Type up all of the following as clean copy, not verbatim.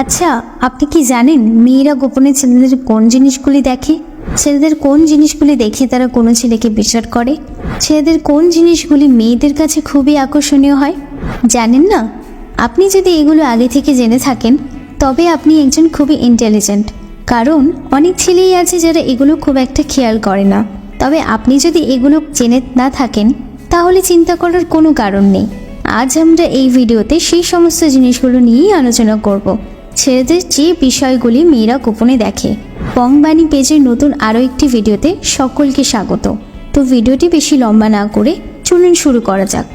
আচ্ছা, আপনি কি জানেন মেয়েরা গোপনে ছেলেদের কোন জিনিসগুলি দেখে? ছেলেদের কোন জিনিসগুলি দেখে তারা কোনো ছেলেকে বিচার করে? ছেলেদের কোন জিনিসগুলি মেয়েদের কাছে খুবই আকর্ষণীয় হয়? জানেন না? আপনি যদি এগুলো আগে থেকে জেনে থাকেন তবে আপনি একজন খুবই ইন্টেলিজেন্ট। কারণ অনেক ছেলেই আছে যারা এগুলো খুব একটা খেয়াল করে না। তবে আপনি যদি এগুলো জেনে না থাকেন তাহলে চিন্তা করার কোনো কারণ নেই। আজ আমরা এই ভিডিওতে সেই সমস্ত জিনিসগুলো নিয়েই আলোচনা করব। ছেলেদের যে বিষয়গুলি মেয়েরা গোপনে দেখে। বংবাণী পেজের নতুন আরও একটি ভিডিওতে সকলকে স্বাগত। তো ভিডিওটি বেশি লম্বা না করে চলুন শুরু করা যাক।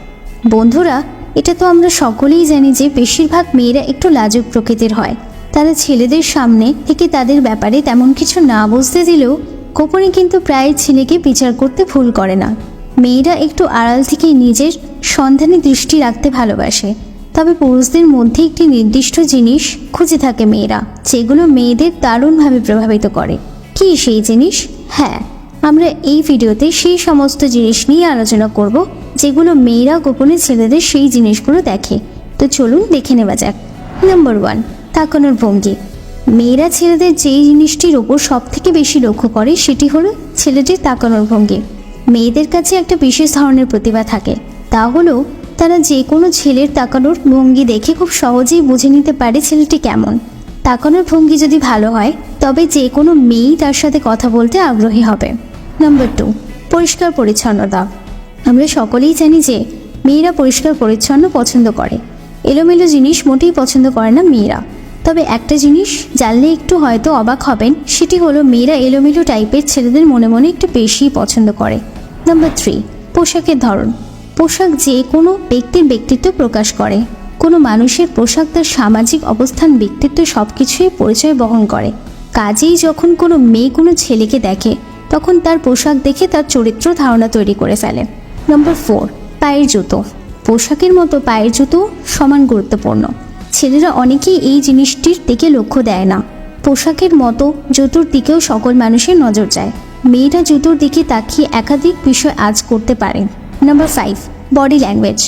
বন্ধুরা, এটা তো আমরা সকলেই জানি যে বেশিরভাগ মেয়েরা একটু লাজুক প্রকৃতির হয়। তারা ছেলেদের সামনে থেকে তাদের ব্যাপারে তেমন কিছু না বুঝতে দিলেও গোপনে কিন্তু প্রায় ছেলেকে বিচার করতে ভুল করে না। মেয়েরা একটু আড়াল থেকে নিজের সন্ধানে দৃষ্টি রাখতে ভালোবাসে। তবে পুরুষদের মধ্যে একটি নির্দিষ্ট জিনিস খুঁজে থাকে মেয়েরা, যেগুলো মেয়েদের দারুণভাবে প্রভাবিত করে। কি সেই জিনিস? হ্যাঁ, আমরা এই ভিডিওতে সেই সমস্ত জিনিস নিয়ে আলোচনা করব যেগুলো মেয়েরা গোপনে ছেলেদের সেই জিনিসগুলো দেখে। তো চলুন দেখে নেওয়া যাক। নাম্বার 1, তাকানোর ভঙ্গি। মেয়েরা ছেলেদের যেই জিনিসটির ওপর সব থেকে বেশি লক্ষ্য করে সেটি হলো ছেলেটির তাকানোর ভঙ্গি। মেয়েদের কাছে একটা বিশেষ ধরনের প্রতিভা থাকে, তা হলো তারা যে কোনো ছেলের তাকানোর ভঙ্গি দেখে খুব সহজেই বুঝে নিতে পারে ছেলেটি কেমন। তাকানোর ভঙ্গি যদি ভালো হয় তবে যে কোনো মেয়েই তার সাথে কথা বলতে আগ্রহী হবে। নাম্বার 2, পরিষ্কার পরিচ্ছন্নতা। আমরা সকলেই জানি যে মেয়েরা পরিষ্কার পরিচ্ছন্ন পছন্দ করে। এলোমেলো জিনিস মোটেই পছন্দ করে না মেয়েরা। তবে একটা জিনিস জানলে একটু হয়তো অবাক হবেন, সেটি হলো মেয়েরা এলোমেলো টাইপের ছেলেদের মনে মনে একটু বেশিই পছন্দ করে। নাম্বার 3, পোশাকের ধরন। পোশাক যে কোনো ব্যক্তির ব্যক্তিত্ব প্রকাশ করে। কোনো মানুষের পোশাক তার সামাজিক অবস্থান, ব্যক্তিত্ব সব কিছুই পরিচয় বহন করে। কাজেই যখন কোনো মেয়ে কোনো ছেলেকে দেখে তখন তার পোশাক দেখে তার চরিত্র ধারণা তৈরি করে ফেলে। নাম্বার 4, পায়ের জুতো। পোশাকের মতো পায়ের জুতো সমান গুরুত্বপূর্ণ। ছেলেরা অনেকেই এই জিনিসটির দিকে লক্ষ্য দেয় না। পোশাকের মতো জুতোর দিকেও সকল মানুষের নজর যায়। মেয়েরা জুতোর দিকে তাকিয়ে একাধিক বিষয় আজ করতে পারে। Number 5, body language.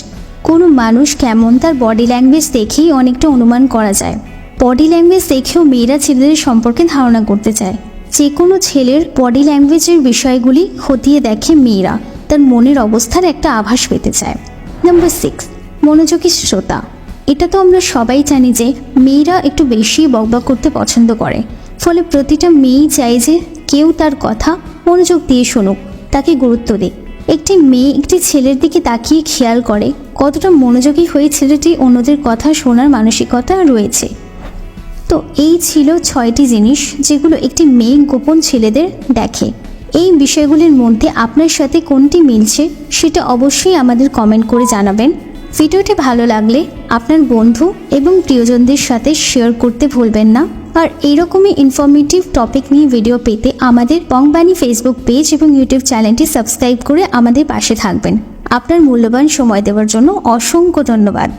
কোনো মানুষ কেমন তার বডি ল্যাঙ্গুয়েজ দেখেই অনেকটা অনুমান করা যায়। বডি ল্যাঙ্গুয়েজ দেখেও মেয়েরা ছেলেদের সম্পর্কে ধারণা করতে চায়। যে কোনো ছেলের বডি ল্যাঙ্গুয়েজের বিষয়গুলি খতিয়ে দেখে মেয়েরা তার মনের অবস্থার একটা আভাস পেতে চায়। নাম্বার 6, মনোযোগী শ্রোতা। এটা তো আমরা সবাই জানি যে মেয়েরা একটু বেশি বকবক করতে পছন্দ করে। ফলে প্রতিটা মেয়েই চায় যে কেউ তার কথা মনোযোগ দিয়ে শুনুক, তাকে গুরুত্ব দিক। একটি মেয়ে একটি ছেলের দিকে তাকিয়ে খেয়াল করে কতটা মনোযোগী হয়ে ছেলেটি অন্যদের কথা শোনার মানসিকতা রয়েছে। তো এই ছিল 6টি জিনিস যেগুলো একটি মেয়ে গোপন ছেলেদের দেখে। এই বিষয়গুলির মধ্যে আপনার সাথে কোনটি মিলছে সেটা অবশ্যই আমাদের কমেন্ট করে জানাবেন। ভিডিওটি ভালো লাগলে আপনার বন্ধু এবং প্রিয়জনদের সাথে শেয়ার করতে ভুলবেন না। আর এইরকমই ইনফরমেটিভ টপিক নিয়ে ভিডিও পেতে আমাদের বংবাণী ফেসবুক পেজ এবং ইউটিউব চ্যানেলটি সাবস্ক্রাইব করে আমাদের পাশে থাকবেন। আপনার মূল্যবান সময় দেওয়ার জন্য অসংখ্য ধন্যবাদ।